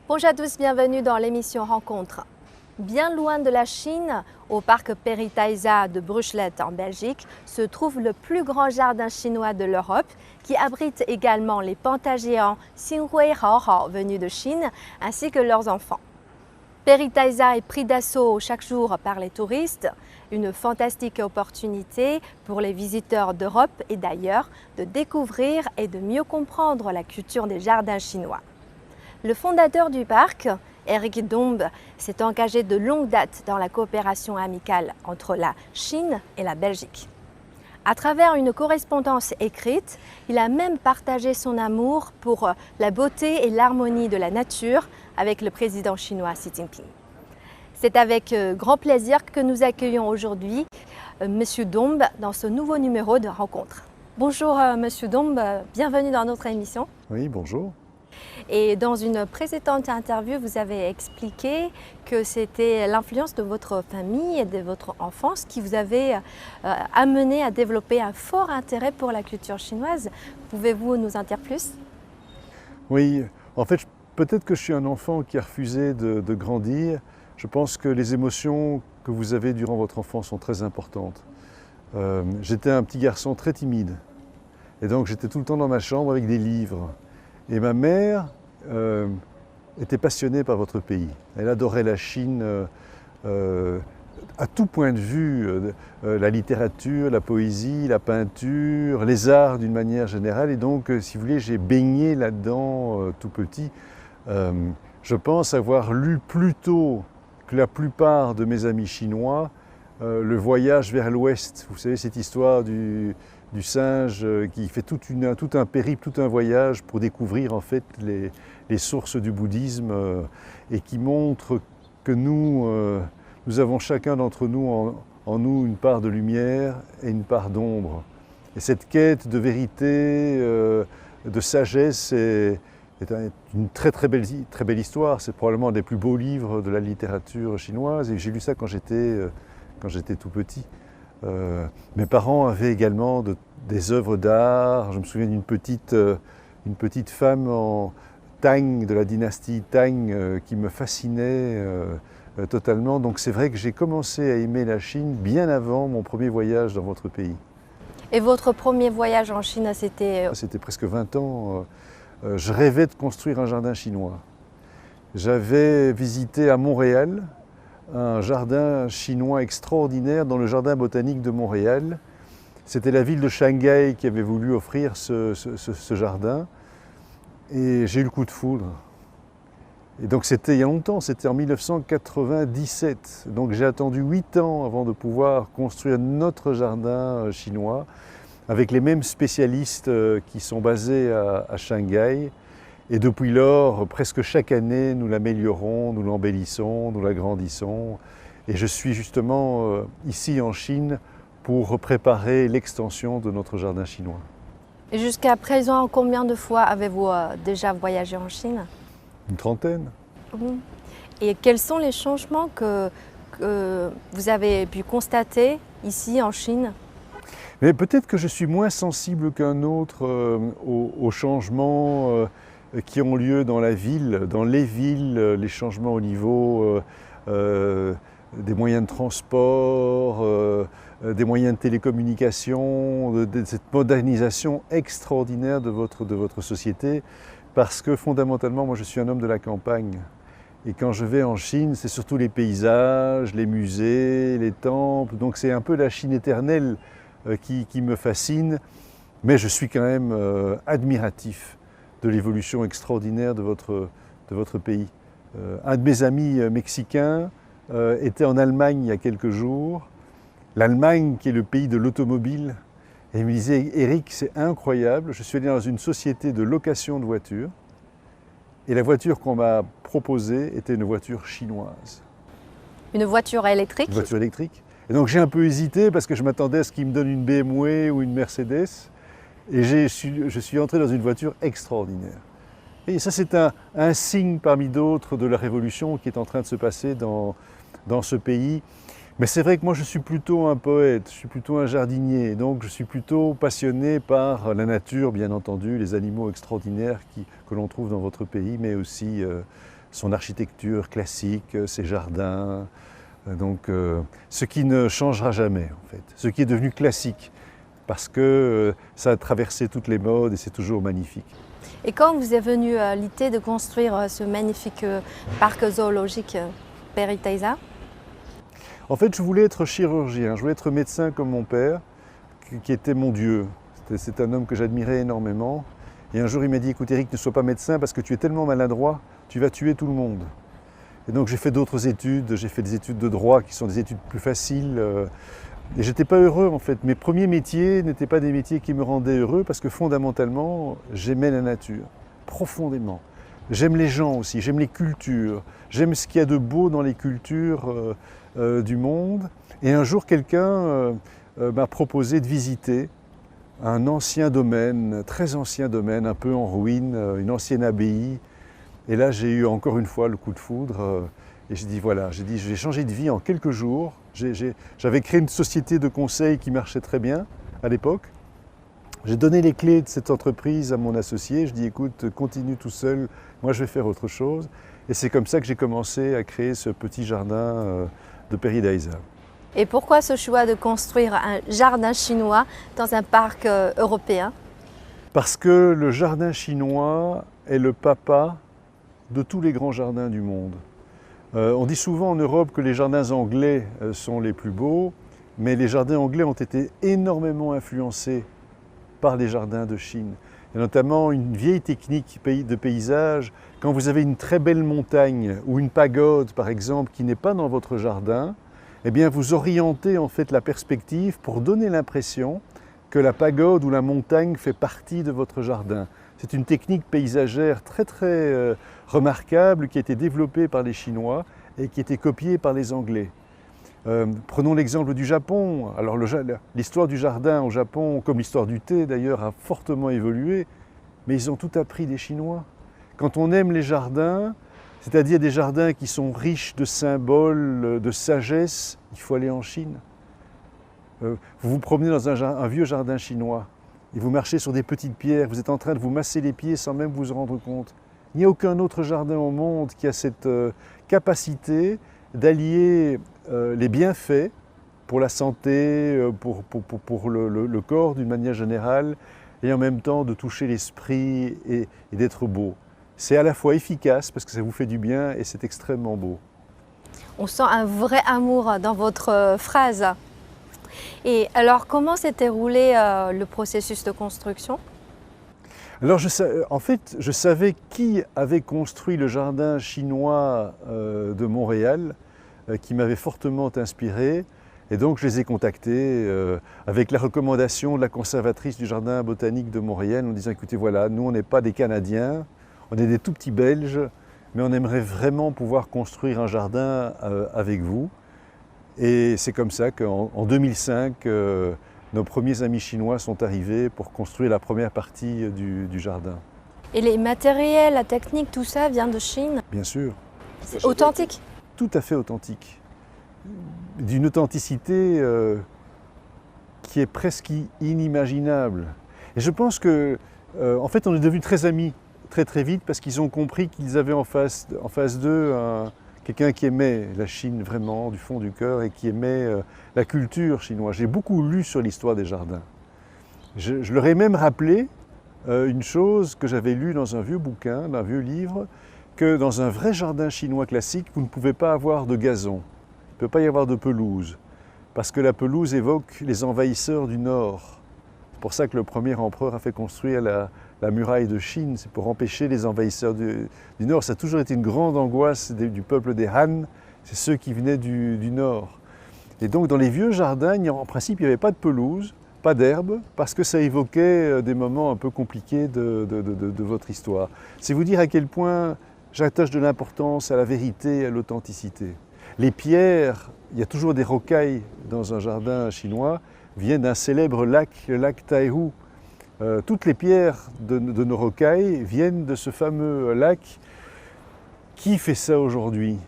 Bonjour à tous, bienvenue dans l'émission Rencontre. Bien loin de la Chine, au parc Peritaïsa de Bruxelles en Belgique, se trouve le plus grand jardin chinois de l'Europe qui abrite également les pandas géants Xinghui Haohao venus de Chine ainsi que leurs enfants. Peritaïsa est pris d'assaut chaque jour par les touristes, une fantastique opportunité pour les visiteurs d'Europe et d'ailleurs de découvrir et de mieux comprendre la culture des jardins chinois. Le fondateur du parc, Eric Dombe, s'est engagé de longue date dans la coopération amicale entre la Chine et la Belgique. À travers une correspondance écrite, il a même partagé son amour pour la beauté et l'harmonie de la nature avec le président chinois Xi Jinping. C'est avec grand plaisir que nous accueillons aujourd'hui Monsieur Dombe dans ce nouveau numéro de Rencontre. Bonjour Monsieur Dombe, bienvenue dans notre émission. Oui, bonjour. Et dans une précédente interview, vous avez expliqué que c'était l'influence de votre famille et de votre enfance qui vous avait amené à développer un fort intérêt pour la culture chinoise. Pouvez-vous nous en dire plus? Oui, en fait, peut-être que je suis un enfant qui a refusé de grandir. Je pense que les émotions que vous avez durant votre enfance sont très importantes. J'étais un petit garçon très timide. Et donc j'étais tout le temps dans ma chambre avec des livres. Et ma mère était passionnée par votre pays. Elle adorait la Chine à tout point de vue, la littérature, la poésie, la peinture, les arts d'une manière générale. Et donc, si vous voulez, j'ai baigné là-dedans tout petit. Je pense avoir lu plus tôt que la plupart de mes amis chinois le voyage vers l'Ouest. Vous savez, cette histoire du singe qui fait tout un périple, tout un voyage pour découvrir en fait les sources du bouddhisme et qui montre que nous avons chacun d'entre nous en nous une part de lumière et une part d'ombre. Et cette quête de vérité, de sagesse est une très belle histoire. C'est probablement un des plus beaux livres de la littérature chinoise et j'ai lu ça quand j'étais tout petit. Mes parents avaient également des œuvres d'art. Je me souviens d'une petite femme en Tang, de la dynastie Tang, qui me fascinait totalement. Donc c'est vrai que j'ai commencé à aimer la Chine bien avant mon premier voyage dans votre pays. Et votre premier voyage en Chine, c'était? C'était presque 20 ans. Je rêvais de construire un jardin chinois. J'avais visité à Montréal un jardin chinois extraordinaire dans le jardin botanique de Montréal. C'était la ville de Shanghai qui avait voulu offrir ce jardin et j'ai eu le coup de foudre. Et donc c'était il y a longtemps, c'était en 1997. Donc j'ai attendu 8 ans avant de pouvoir construire notre jardin chinois avec les mêmes spécialistes qui sont basés à Shanghai. Et depuis lors, presque chaque année, nous l'améliorons, nous l'embellissons, nous l'agrandissons. Et je suis justement ici en Chine pour préparer l'extension de notre jardin chinois. Et jusqu'à présent, combien de fois avez-vous déjà voyagé en Chine? Une trentaine. Et quels sont les changements que vous avez pu constater ici en Chine? Mais peut-être que je suis moins sensible qu'un autre aux changements qui ont lieu dans la ville, dans les villes, les changements au niveau des moyens de transport, des moyens de télécommunication, de cette modernisation extraordinaire de votre société, parce que fondamentalement, moi je suis un homme de la campagne. Et quand je vais en Chine, c'est surtout les paysages, les musées, les temples, donc c'est un peu la Chine éternelle qui me fascine, mais je suis quand même admiratif de l'évolution extraordinaire de votre pays. Un de mes amis mexicains était en Allemagne il y a quelques jours. L'Allemagne qui est le pays de l'automobile. Et il me disait, Eric, c'est incroyable, je suis allé dans une société de location de voitures et la voiture qu'on m'a proposée était une voiture chinoise. Une voiture électrique? Une voiture électrique. Et donc j'ai un peu hésité parce que je m'attendais à ce qu'il me donne une BMW ou une Mercedes. Et je suis entré dans une voiture extraordinaire. Et ça, c'est un signe parmi d'autres de la révolution qui est en train de se passer dans ce pays. Mais c'est vrai que moi, je suis plutôt un poète, je suis plutôt un jardinier. Donc, je suis plutôt passionné par la nature, bien entendu, les animaux extraordinaires que l'on trouve dans votre pays, mais aussi son architecture classique, ses jardins. Donc, ce qui ne changera jamais, en fait. Ce qui est devenu classique, parce que ça a traversé toutes les modes et c'est toujours magnifique. Et quand vous est venue l'idée de construire ce magnifique parc zoologique Peri-Taisa? En fait, je voulais être chirurgien, je voulais être médecin comme mon père, qui était mon Dieu. C'est un homme que j'admirais énormément. Et un jour, il m'a dit, écoute Eric, ne sois pas médecin parce que tu es tellement maladroit, tu vas tuer tout le monde. Et donc j'ai fait d'autres études, j'ai fait des études de droit qui sont des études plus faciles. Et j'étais pas heureux en fait. Mes premiers métiers n'étaient pas des métiers qui me rendaient heureux parce que fondamentalement, j'aimais la nature, profondément. J'aime les gens aussi, j'aime les cultures, j'aime ce qu'il y a de beau dans les cultures du monde. Et un jour, quelqu'un m'a proposé de visiter un ancien domaine, très ancien domaine, un peu en ruine, une ancienne abbaye. Et là, j'ai eu encore une fois le coup de foudre. Et j'ai dit, voilà, j'ai dit, je vais changer de vie en quelques jours. J'avais créé une société de conseil qui marchait très bien à l'époque. J'ai donné les clés de cette entreprise à mon associé. Je dis, écoute, continue tout seul, moi je vais faire autre chose. Et c'est comme ça que j'ai commencé à créer ce petit jardin de Peri-Taisa. Et pourquoi ce choix de construire un jardin chinois dans un parc européen? Parce que le jardin chinois est le papa de tous les grands jardins du monde. On dit souvent en Europe que les jardins anglais sont les plus beaux, mais les jardins anglais ont été énormément influencés par les jardins de Chine. Et notamment une vieille technique de paysage, quand vous avez une très belle montagne ou une pagode par exemple qui n'est pas dans votre jardin, eh bien vous orientez en fait la perspective pour donner l'impression que la pagode ou la montagne fait partie de votre jardin. C'est une technique paysagère très remarquable qui a été développée par les Chinois et qui a été copiée par les Anglais. Prenons l'exemple du Japon. Alors l'histoire du jardin au Japon, comme l'histoire du thé d'ailleurs, a fortement évolué, mais ils ont tout appris des Chinois. Quand on aime les jardins, c'est-à-dire des jardins qui sont riches de symboles, de sagesse, il faut aller en Chine. Vous vous promenez dans un vieux jardin chinois et vous marchez sur des petites pierres, vous êtes en train de vous masser les pieds sans même vous en rendre compte. Il n'y a aucun autre jardin au monde qui a cette capacité d'allier les bienfaits pour la santé, pour le corps d'une manière générale, et en même temps de toucher l'esprit et d'être beau. C'est à la fois efficace parce que ça vous fait du bien et c'est extrêmement beau. On sent un vrai amour dans votre phrase. Et alors, comment s'est déroulé le processus de construction? Alors, en fait, je savais qui avait construit le jardin chinois de Montréal, qui m'avait fortement inspiré. Et donc, je les ai contactés avec la recommandation de la conservatrice du jardin botanique de Montréal en disant, écoutez, voilà, nous, on n'est pas des Canadiens, on est des tout petits Belges, mais on aimerait vraiment pouvoir construire un jardin avec vous. Et c'est comme ça qu'en 2005, nos premiers amis chinois sont arrivés pour construire la première partie du jardin. Et les matériels, la technique, tout ça vient de Chine? Bien sûr. C'est authentique? Tout à fait authentique. D'une authenticité qui est presque inimaginable. Et je pense que, en fait, on est devenus très amis très vite parce qu'ils ont compris qu'ils avaient en face d'eux quelqu'un qui aimait la Chine vraiment du fond du cœur et qui aimait la culture chinoise. J'ai beaucoup lu sur l'histoire des jardins. Je leur ai même rappelé une chose que j'avais lue dans un vieux bouquin, dans un vieux livre, que dans un vrai jardin chinois classique, vous ne pouvez pas avoir de gazon. Il ne peut pas y avoir de pelouse, parce que la pelouse évoque les envahisseurs du Nord. C'est pour ça que le premier empereur a fait construire la muraille de Chine, c'est pour empêcher les envahisseurs du Nord. Ça a toujours été une grande angoisse du peuple des Han, c'est ceux qui venaient du Nord. Et donc dans les vieux jardins, en principe, il n'y avait pas de pelouse, pas d'herbe, parce que ça évoquait des moments un peu compliqués de votre histoire. C'est vous dire à quel point j'attache de l'importance à la vérité et à l'authenticité. Les pierres, il y a toujours des rocailles dans un jardin chinois, viennent d'un célèbre lac, le lac Taihu. Toutes les pierres de nos rocailles viennent de ce fameux lac. Qui fait ça aujourd'hui?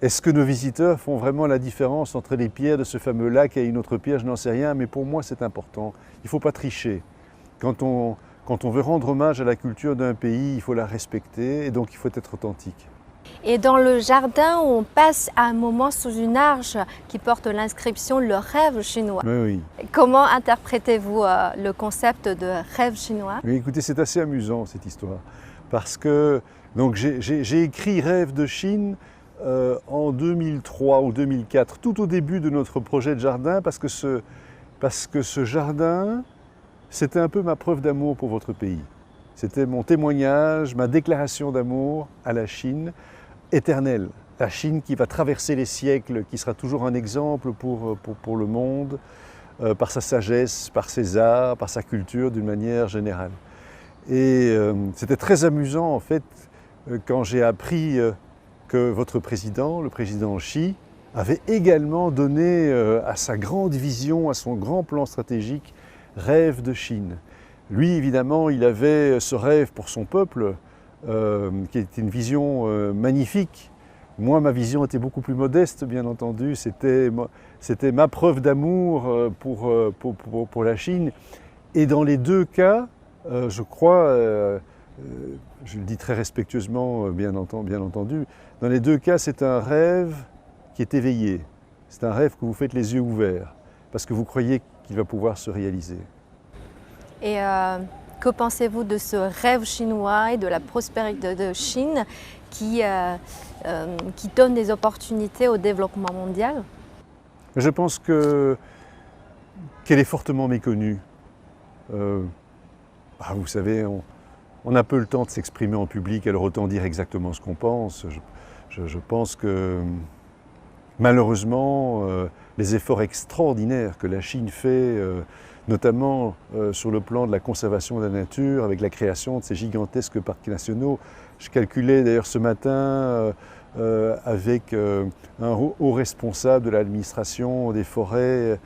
Est-ce que nos visiteurs font vraiment la différence entre les pierres de ce fameux lac et une autre pierre? Je n'en sais rien, mais pour moi c'est important. Il ne faut pas tricher. Quand on veut rendre hommage à la culture d'un pays, il faut la respecter et donc il faut être authentique. Et dans le jardin, on passe un moment sous une arche qui porte l'inscription Le rêve chinois. Oui, oui. Comment interprétez-vous le concept de rêve chinois? Oui, écoutez, c'est assez amusant cette histoire. Parce que donc, j'ai écrit Rêve de Chine en 2003 ou 2004, tout au début de notre projet de jardin, parce que ce jardin, c'était un peu ma preuve d'amour pour votre pays. C'était mon témoignage, ma déclaration d'amour à la Chine éternelle. La Chine qui va traverser les siècles, qui sera toujours un exemple pour le monde, par sa sagesse, par ses arts, par sa culture d'une manière générale. Et c'était très amusant en fait quand j'ai appris que votre président, le président Xi, avait également donné à sa grande vision, à son grand plan stratégique, Rêve de Chine. Lui, évidemment, il avait ce rêve pour son peuple, qui était une vision magnifique. Moi, ma vision était beaucoup plus modeste, bien entendu. C'était ma preuve d'amour pour la Chine. Et dans les deux cas, je crois, je le dis très respectueusement, bien entendu, dans les deux cas, c'est un rêve qui est éveillé. C'est un rêve que vous faites les yeux ouverts, parce que vous croyez qu'il va pouvoir se réaliser. Et que pensez-vous de ce rêve chinois et de la prospérité de Chine qui donne des opportunités au développement mondial? Je pense qu'elle est fortement méconnue. Vous savez, on a peu le temps de s'exprimer en public, alors autant dire exactement ce qu'on pense. Je pense que malheureusement, les efforts extraordinaires que la Chine fait, notamment sur le plan de la conservation de la nature, avec la création de ces gigantesques parcs nationaux. Je calculais d'ailleurs ce matin avec un haut responsable de l'administration des forêts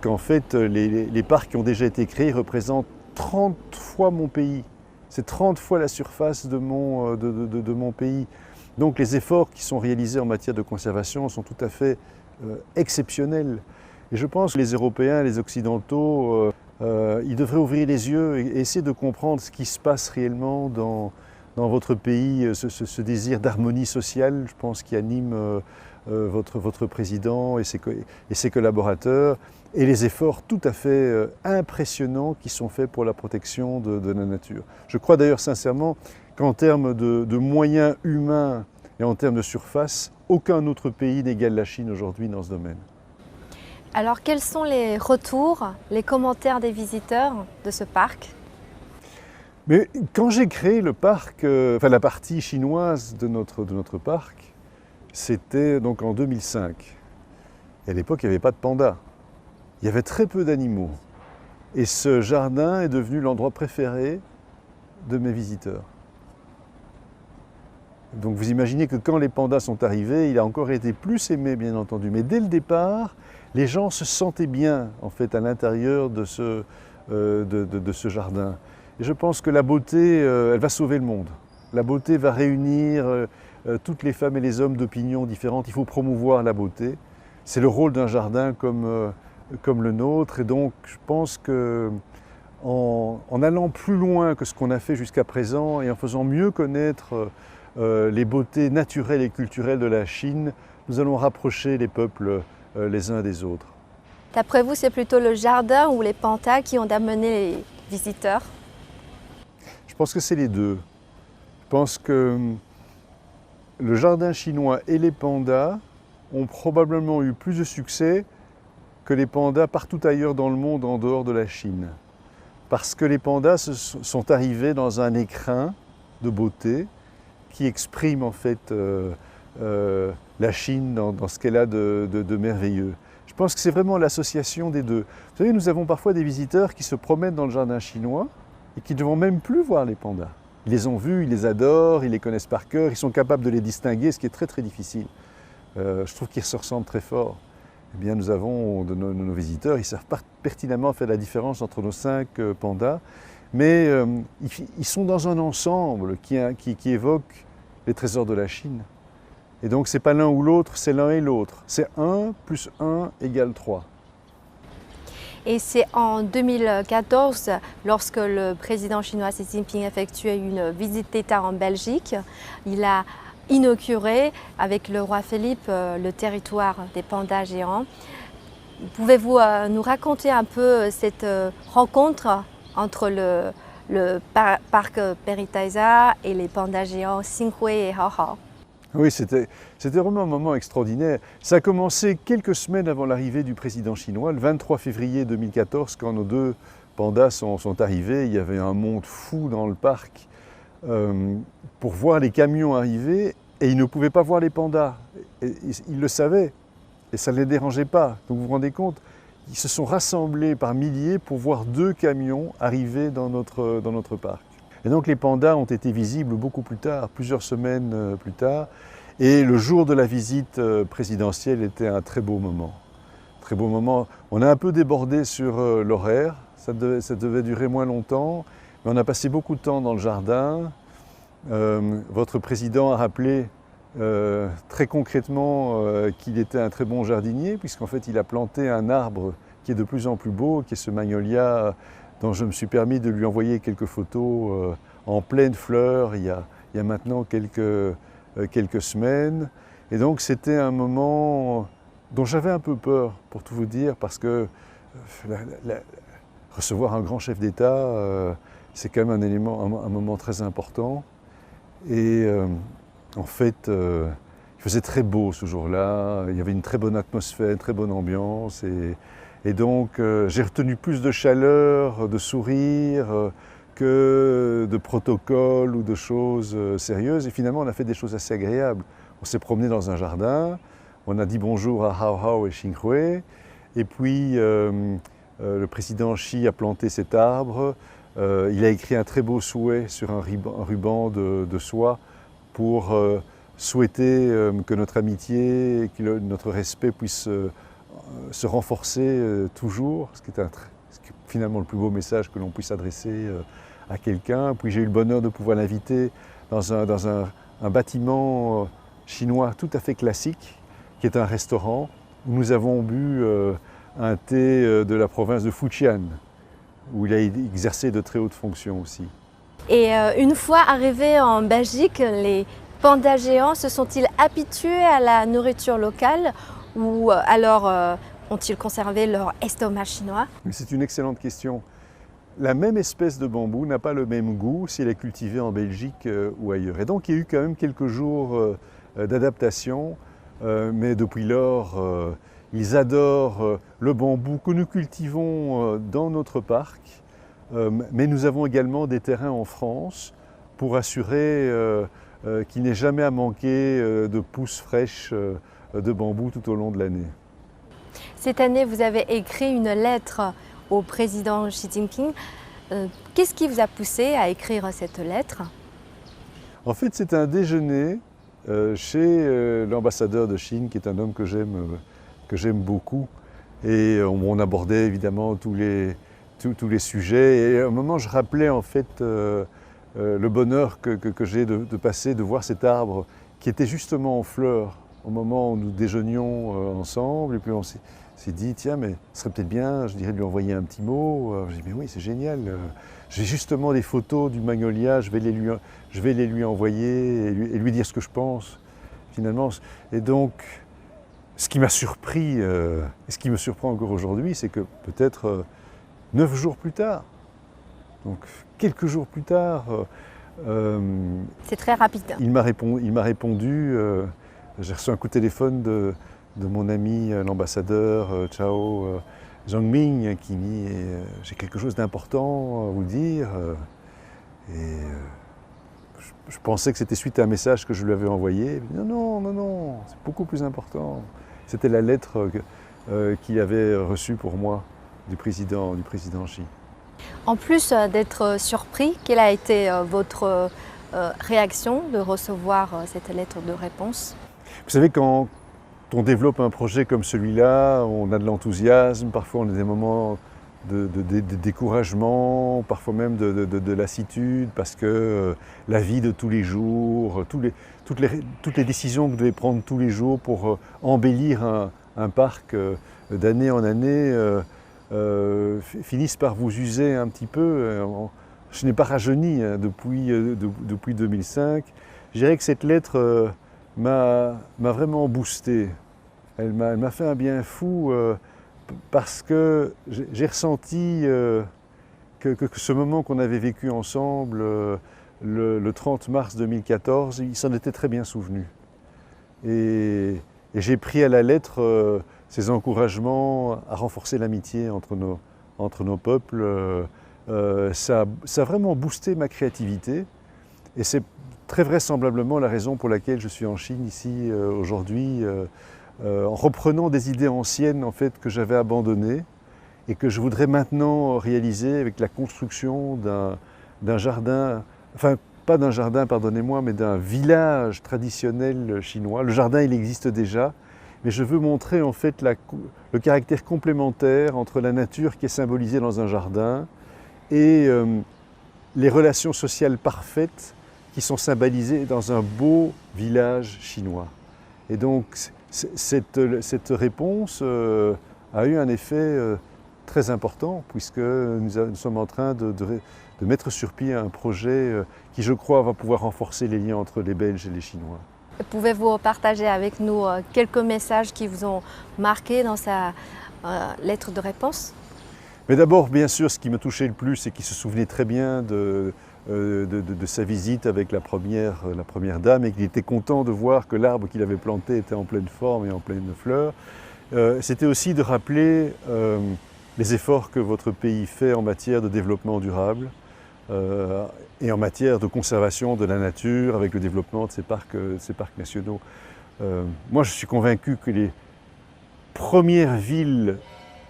qu'en fait les parcs qui ont déjà été créés représentent 30 fois mon pays. C'est 30 fois la surface de mon pays. Donc les efforts qui sont réalisés en matière de conservation sont tout à fait exceptionnels. Et je pense que les Européens, les Occidentaux, ils devraient ouvrir les yeux et essayer de comprendre ce qui se passe réellement dans votre pays, ce désir d'harmonie sociale, je pense, qui anime votre président et ses collaborateurs, et les efforts tout à fait impressionnants qui sont faits pour la protection de la nature. Je crois d'ailleurs sincèrement qu'en termes de moyens humains et en termes de surface, aucun autre pays n'égale la Chine aujourd'hui dans ce domaine. Alors quels sont les retours, les commentaires des visiteurs de ce parc? Mais quand j'ai créé le parc, la partie chinoise de notre parc, c'était donc en 2005. Et à l'époque, il n'y avait pas de pandas. Il y avait très peu d'animaux. Et ce jardin est devenu l'endroit préféré de mes visiteurs. Donc vous imaginez que quand les pandas sont arrivés, il a encore été plus aimé, bien entendu. Mais dès le départ, les gens se sentaient bien, en fait, à l'intérieur de ce jardin. Et je pense que la beauté, elle va sauver le monde. La beauté va réunir toutes les femmes et les hommes d'opinions différentes. Il faut promouvoir la beauté. C'est le rôle d'un jardin comme le nôtre. Et donc, je pense qu'en allant plus loin que ce qu'on a fait jusqu'à présent et en faisant mieux connaître les beautés naturelles et culturelles de la Chine, nous allons rapprocher les peuples les uns des autres. D'après vous, c'est plutôt le jardin ou les pandas qui ont amené les visiteurs? Je pense que c'est les deux. Je pense que le jardin chinois et les pandas ont probablement eu plus de succès que les pandas partout ailleurs dans le monde en dehors de la Chine. Parce que les pandas sont arrivés dans un écrin de beauté qui exprime en fait la Chine dans ce qu'elle a de merveilleux. Je pense que c'est vraiment l'association des deux. Vous savez, nous avons parfois des visiteurs qui se promènent dans le jardin chinois et qui ne vont même plus voir les pandas. Ils les ont vus, ils les adorent, ils les connaissent par cœur, ils sont capables de les distinguer, ce qui est très très difficile. Je trouve qu'ils se ressemblent très fort. Eh bien, nous avons nos visiteurs, ils savent pertinemment faire la différence entre nos 5 pandas, mais ils sont dans un ensemble qui évoque les trésors de la Chine. Et donc, ce n'est pas l'un ou l'autre, c'est l'un et l'autre. C'est 1 plus 1 égale 3. Et c'est en 2014, lorsque le président chinois Xi Jinping effectuait une visite d'État en Belgique, il a inauguré avec le roi Philippe le territoire des pandas géants. Pouvez-vous nous raconter un peu cette rencontre entre le parc Peritaisa et les pandas géants Xinghui et Haohao? Oui, c'était vraiment un moment extraordinaire. Ça a commencé quelques semaines avant l'arrivée du président chinois, le 23 février 2014, quand nos deux pandas sont arrivés. Il y avait un monde fou dans le parc pour voir les camions arriver, et ils ne pouvaient pas voir les pandas. Et ils le savaient, et ça ne les dérangeait pas. Donc vous vous rendez compte, ils se sont rassemblés par milliers pour voir deux camions arriver dans notre parc. Et donc les pandas ont été visibles beaucoup plus tard, plusieurs semaines plus tard. Et le jour de la visite présidentielle était un très beau moment. Très beau moment. On a un peu débordé sur l'horaire, ça devait durer moins longtemps, mais on a passé beaucoup de temps dans le jardin. Votre président a rappelé très concrètement qu'il était un très bon jardinier, puisqu'en fait il a planté un arbre qui est de plus en plus beau, qui est ce magnolia dont je me suis permis de lui envoyer quelques photos en pleine fleur il y a maintenant quelques semaines. Et donc c'était un moment dont j'avais un peu peur, pour tout vous dire, parce que recevoir un grand chef d'État, c'est quand même un moment très important. Et en fait, il faisait très beau ce jour-là, il y avait une très bonne atmosphère, une très bonne ambiance. Et donc, j'ai retenu plus de chaleur, de sourire que de protocole ou de choses sérieuses. Et finalement, on a fait des choses assez agréables. On s'est promené dans un jardin, on a dit bonjour à Haohao et Xinghui. Et puis, le président Xi a planté cet arbre. Il a écrit un très beau souhait sur un ruban de soie pour souhaiter que notre amitié et que notre respect puisse se renforcer toujours, ce qui est finalement le plus beau message que l'on puisse adresser à quelqu'un. Puis j'ai eu le bonheur de pouvoir l'inviter dans un bâtiment chinois tout à fait classique, qui est un restaurant, où nous avons bu un thé de la province de Fujian, où il a exercé de très hautes fonctions aussi. Et une fois arrivés en Belgique, les pandas géants se sont-ils habitués à la nourriture locale ou alors ont-ils conservé leur estomac chinois? C'est une excellente question. La même espèce de bambou n'a pas le même goût si elle est cultivée en Belgique ou ailleurs. Et donc il y a eu quand même quelques jours d'adaptation, mais depuis lors, ils adorent le bambou que nous cultivons dans notre parc. Mais nous avons également des terrains en France pour assurer qu'il n'ait jamais à manquer de pousses fraîches de bambou tout au long de l'année. Cette année, vous avez écrit une lettre au président Xi Jinping. Qu'est-ce qui vous a poussé à écrire cette lettre? En fait, c'est un déjeuner chez l'ambassadeur de Chine, qui est un homme que j'aime beaucoup. Et on abordait évidemment tous les sujets. Et à un moment, je rappelais en fait le bonheur que j'ai de passer, de voir cet arbre qui était justement en fleurs au moment où nous déjeunions ensemble. Et puis on s'est dit, tiens, mais ce serait peut-être bien, je dirais, de lui envoyer un petit mot. J'ai dit, mais oui, c'est génial. J'ai justement des photos du magnolia, je vais les lui envoyer et lui dire ce que je pense, finalement. Et donc, ce qui m'a surpris, et ce qui me surprend encore aujourd'hui, c'est que peut-être 9 jours plus tard, donc quelques jours plus tard, c'est très rapide. Il m'a répondu, j'ai reçu un coup de téléphone de mon ami l'ambassadeur Chao Zhongming qui dit j'ai quelque chose d'important à vous dire. Et je pensais que c'était suite à un message que je lui avais envoyé. Il dit, non, c'est beaucoup plus important. C'était la lettre qu'il avait reçue pour moi du président Xi. En plus d'être surpris, quelle a été votre réaction de recevoir cette lettre de réponse? Vous savez, quand on développe un projet comme celui-là, on a de l'enthousiasme, parfois on a des moments de découragement, parfois même de lassitude, parce que la vie de tous les jours, toutes les décisions que vous devez prendre tous les jours pour embellir un parc d'année en année finissent par vous user un petit peu. Je n'ai pas rajeuni depuis 2005. Je dirais que cette lettre m'a vraiment boosté. Elle m'a fait un bien fou parce que j'ai ressenti que ce moment qu'on avait vécu ensemble le 30 mars 2014, il s'en était très bien souvenu. Et j'ai pris à la lettre ces encouragements à renforcer l'amitié entre nos peuples. Ça a vraiment boosté ma créativité et c'est très vraisemblablement la raison pour laquelle je suis en Chine ici aujourd'hui, en reprenant des idées anciennes en fait, que j'avais abandonnées et que je voudrais maintenant réaliser avec la construction d'un jardin, enfin pas d'un jardin, pardonnez-moi, mais d'un village traditionnel chinois. Le jardin, il existe déjà, mais je veux montrer en fait le caractère complémentaire entre la nature qui est symbolisée dans un jardin et les relations sociales parfaites qui sont symbolisées dans un beau village chinois. Et donc cette réponse a eu un effet très important puisque nous sommes en train de mettre sur pied un projet qui, je crois, va pouvoir renforcer les liens entre les Belges et les Chinois. Pouvez-vous partager avec nous quelques messages qui vous ont marqué dans sa lettre de réponse? Mais d'abord, bien sûr, ce qui me touchait le plus, c'est qu'il se souvenait très bien de sa visite avec la première dame et qu'il était content de voir que l'arbre qu'il avait planté était en pleine forme et en pleine fleur. C'était aussi de rappeler les efforts que votre pays fait en matière de développement durable et en matière de conservation de la nature avec le développement de ces parcs nationaux. Moi, je suis convaincu que les premières villes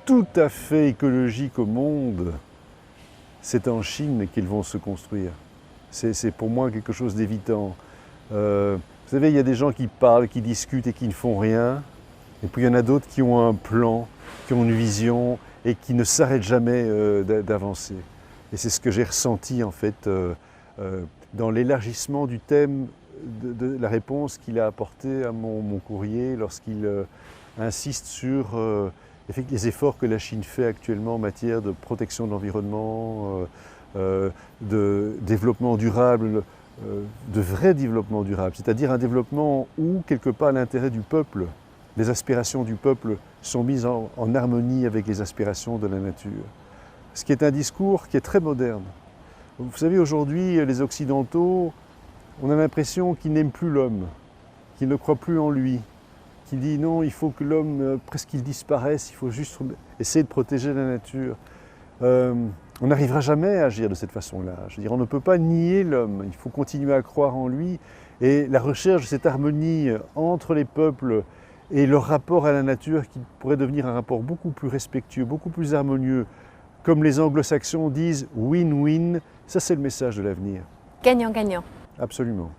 tout à fait écologiques au monde, c'est en Chine qu'ils vont se construire. C'est pour moi quelque chose d'évident. Vous savez, il y a des gens qui parlent, qui discutent et qui ne font rien. Et puis il y en a d'autres qui ont un plan, qui ont une vision et qui ne s'arrêtent jamais d'avancer. Et c'est ce que j'ai ressenti en fait dans l'élargissement du thème de la réponse qu'il a apportée à mon courrier lorsqu'il insiste sur les efforts que la Chine fait actuellement en matière de protection de l'environnement, de développement durable, de vrai développement durable, c'est-à-dire un développement où, quelque part, l'intérêt du peuple, les aspirations du peuple sont mises en harmonie avec les aspirations de la nature. Ce qui est un discours qui est très moderne. Vous savez, aujourd'hui, les Occidentaux, on a l'impression qu'ils n'aiment plus l'homme, qu'ils ne croient plus en lui, qui dit non, il faut que l'homme, presque qu'il disparaisse, il faut juste essayer de protéger la nature. On n'arrivera jamais à agir de cette façon-là. Je veux dire, on ne peut pas nier l'homme, il faut continuer à croire en lui. Et la recherche de cette harmonie entre les peuples et leur rapport à la nature qui pourrait devenir un rapport beaucoup plus respectueux, beaucoup plus harmonieux, comme les anglo-saxons disent win-win, ça c'est le message de l'avenir. Gagnant-gagnant. Absolument.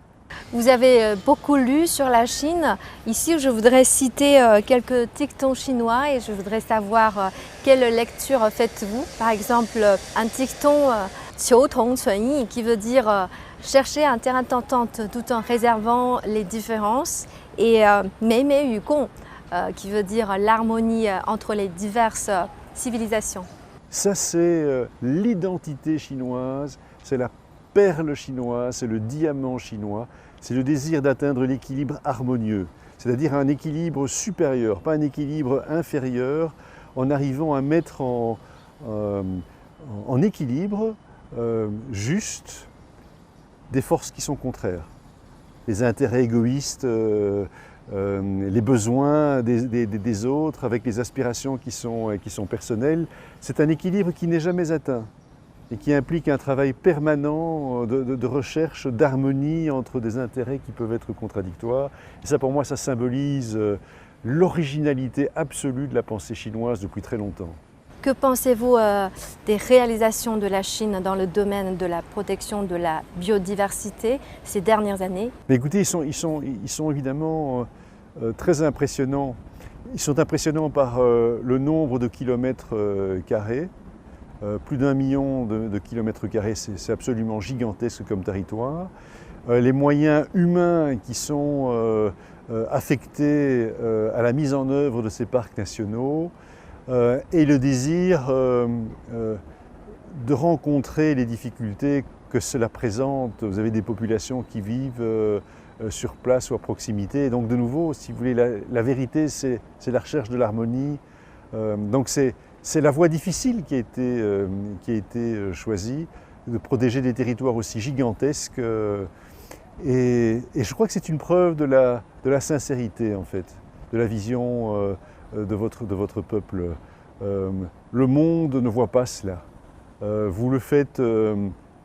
Vous avez beaucoup lu sur la Chine. Ici, je voudrais citer quelques dictons chinois et je voudrais savoir quelle lecture faites-vous. Par exemple, un dicton Qiu Tong Cun Yi qui veut dire chercher un terrain d'entente tout en réservant les différences, et Mei Mei Yu Gong qui veut dire l'harmonie entre les diverses civilisations. Ça, c'est l'identité chinoise, c'est la perle chinoise, c'est le diamant chinois, c'est le désir d'atteindre l'équilibre harmonieux, c'est-à-dire un équilibre supérieur, pas un équilibre inférieur, en arrivant à mettre en équilibre juste des forces qui sont contraires, les intérêts égoïstes, les besoins des autres avec les aspirations qui sont personnelles. C'est un équilibre qui n'est jamais atteint et qui implique un travail permanent de recherche, d'harmonie entre des intérêts qui peuvent être contradictoires. Et ça, pour moi, ça symbolise l'originalité absolue de la pensée chinoise depuis très longtemps. Que pensez-vous des réalisations de la Chine dans le domaine de la protection de la biodiversité ces dernières années? Mais écoutez, ils sont évidemment très impressionnants. Ils sont impressionnants par le nombre de kilomètres carrés. Plus d'1 million de kilomètres carrés, c'est absolument gigantesque comme territoire. Les moyens humains qui sont affectés à la mise en œuvre de ces parcs nationaux et le désir de rencontrer les difficultés que cela présente. Vous avez des populations qui vivent sur place ou à proximité. Et donc de nouveau, si vous voulez, la vérité, c'est la recherche de l'harmonie. Donc c'est la voie difficile qui a été choisie, de protéger des territoires aussi gigantesques. Et je crois que c'est une preuve de la sincérité, en fait, de la vision de votre peuple. Le monde ne voit pas cela. Vous le faites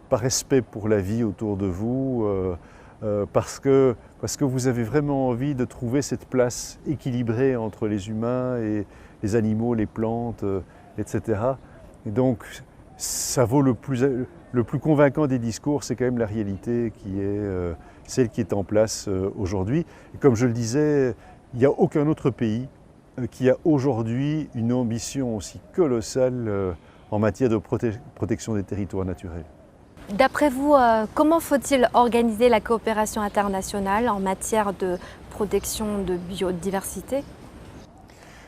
par respect pour la vie autour de vous, parce que vous avez vraiment envie de trouver cette place équilibrée entre les humains et les animaux, les plantes, etc. Et donc, ça vaut le plus convaincant des discours, c'est quand même la réalité qui est celle qui est en place aujourd'hui. Et comme je le disais, il n'y a aucun autre pays qui a aujourd'hui une ambition aussi colossale en matière de protection des territoires naturels. D'après vous, comment faut-il organiser la coopération internationale en matière de protection de biodiversité?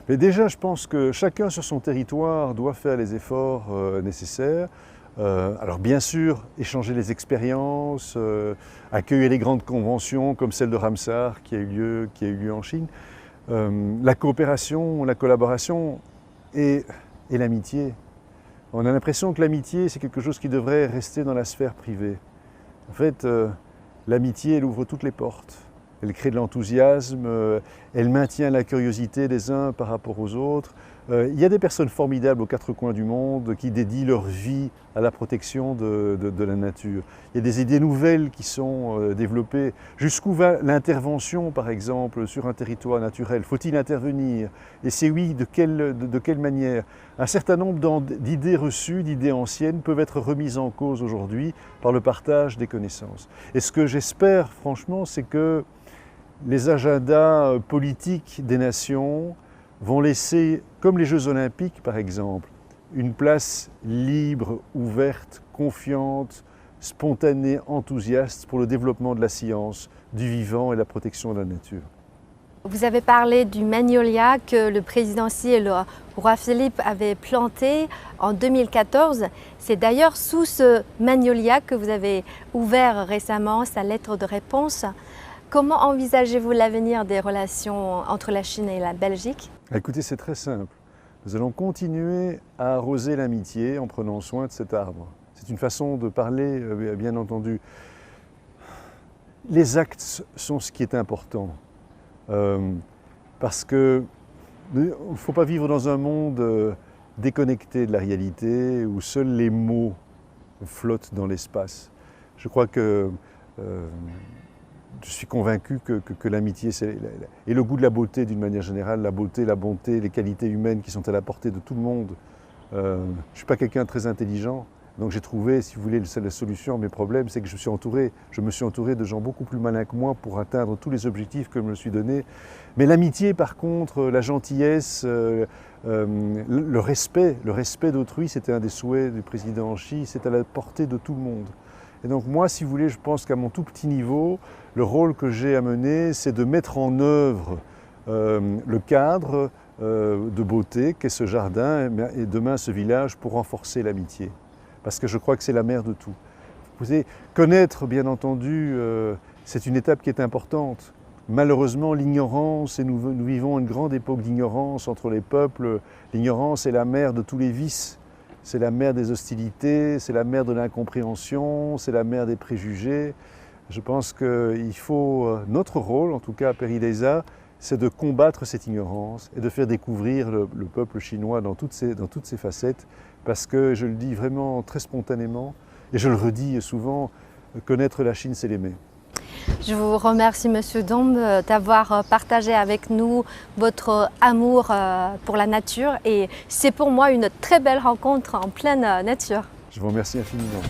Mais déjà, je pense que chacun sur son territoire doit faire les efforts nécessaires. Alors bien sûr, échanger les expériences, accueillir les grandes conventions comme celle de Ramsar qui a eu lieu en Chine. La coopération, la collaboration et l'amitié. On a l'impression que l'amitié, c'est quelque chose qui devrait rester dans la sphère privée. En fait, l'amitié, elle ouvre toutes les portes. Elle crée de l'enthousiasme, elle maintient la curiosité des uns par rapport aux autres. Il y a des personnes formidables aux quatre coins du monde qui dédient leur vie à la protection de la nature. Il y a des idées nouvelles qui sont développées. Jusqu'où va l'intervention, par exemple, sur un territoire naturel? Faut-il intervenir? Et c'est oui, de quelle manière? Un certain nombre d'idées reçues, d'idées anciennes, peuvent être remises en cause aujourd'hui par le partage des connaissances. Et ce que j'espère, franchement, c'est que les agendas politiques des nations vont laisser, comme les Jeux Olympiques par exemple, une place libre, ouverte, confiante, spontanée, enthousiaste pour le développement de la science, du vivant et la protection de la nature. Vous avez parlé du magnolia que le président Xi et le roi Philippe avaient planté en 2014. C'est d'ailleurs sous ce magnolia que vous avez ouvert récemment sa lettre de réponse. Comment envisagez-vous l'avenir des relations entre la Chine et la Belgique? Écoutez, c'est très simple. Nous allons continuer à arroser l'amitié en prenant soin de cet arbre. C'est une façon de parler, bien entendu. Les actes sont ce qui est important. Parce qu'il ne faut pas vivre dans un monde déconnecté de la réalité où seuls les mots flottent dans l'espace. Je crois que je suis convaincu que l'amitié et le goût de la beauté d'une manière générale, la beauté, la bonté, les qualités humaines qui sont à la portée de tout le monde. Je ne suis pas quelqu'un de très intelligent, donc j'ai trouvé, si vous voulez, la solution à mes problèmes, c'est que je me suis entouré de gens beaucoup plus malins que moi pour atteindre tous les objectifs que je me suis donnés. Mais l'amitié, par contre, la gentillesse, le respect d'autrui, c'était un des souhaits du président Xi, c'est à la portée de tout le monde. Et donc moi, si vous voulez, je pense qu'à mon tout petit niveau, le rôle que j'ai à mener, c'est de mettre en œuvre le cadre de beauté qu'est ce jardin et demain ce village pour renforcer l'amitié. Parce que je crois que c'est la mère de tout. Vous savez, connaître, bien entendu, c'est une étape qui est importante. Malheureusement, l'ignorance, et nous vivons une grande époque d'ignorance entre les peuples, l'ignorance est la mère de tous les vices. C'est la mère des hostilités, c'est la mère de l'incompréhension, c'est la mère des préjugés. Je pense qu'il faut, notre rôle, en tout cas à PERIDESA, c'est de combattre cette ignorance et de faire découvrir le peuple chinois dans toutes ses facettes, parce que, je le dis vraiment très spontanément, et je le redis souvent, connaître la Chine, c'est l'aimer. Je vous remercie, Monsieur Dombe, d'avoir partagé avec nous votre amour pour la nature et c'est pour moi une très belle rencontre en pleine nature. Je vous remercie infiniment.